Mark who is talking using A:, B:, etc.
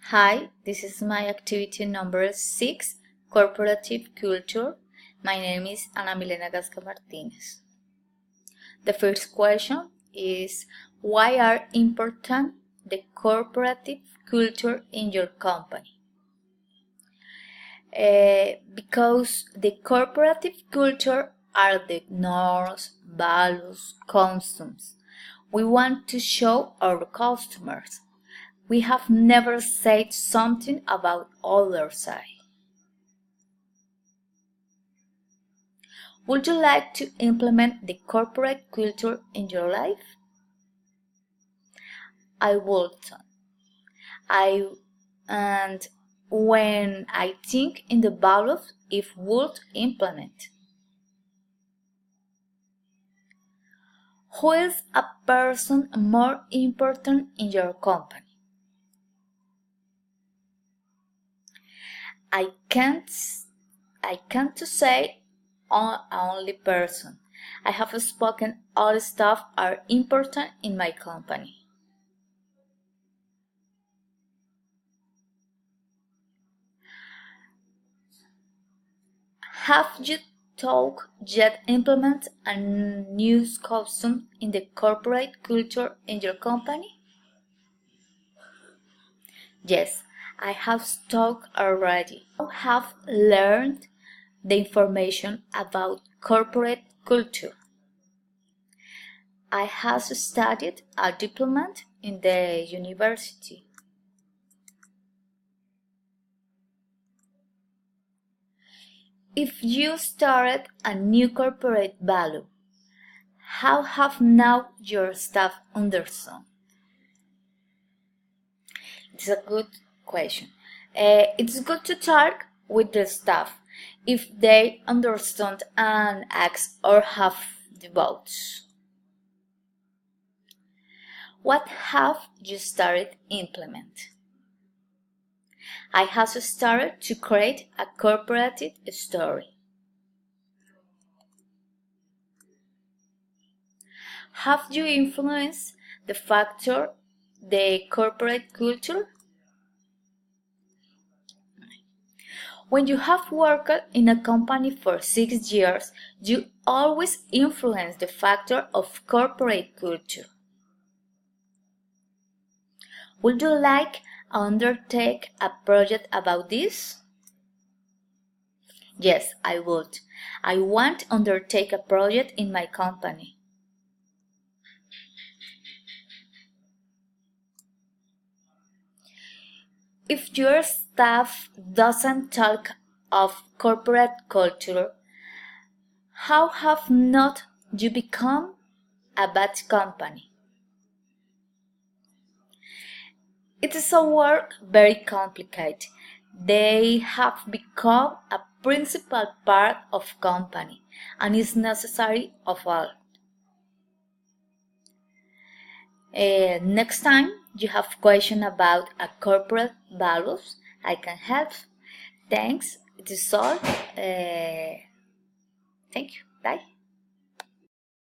A: Hi, this is my activity number 6, Corporative Culture. My name is Ana Milena Gasca Martinez. The first question is, why are important the corporative culture in your company? Because the corporative culture are the norms, values, customs we want to show our customers. We have never said something about other side. Would you like to implement the corporate culture in your life? I would. And when I think in the values, if would implement. Who is a person more important in your company? I can't say only person. I have spoken all staff are important in my company. Have you thought yet implement a new custom in the corporate culture in your company? Yes, I have thought already. I have learned the information about corporate culture. I have studied a diploma in the university. If you started a new corporate value, how have now your staff understood? It's a good question. It's good to talk with the staff if they understand and ask or have the votes. What have you started implement? I have started to create a corporate story. Have you influenced the factor the corporate culture? When you have worked in a company for 6 years, you always influence the factor of corporate culture. Would you like to undertake a project about this? Yes, I would. I want to undertake a project in my company. If your staff doesn't talk of corporate culture, how have not you become a bad company? It is a work very complicated. They have become a principal part of company and is necessary of all. Next time you have question about a corporate values, I can help. Thanks. It is all. Thank you. Bye.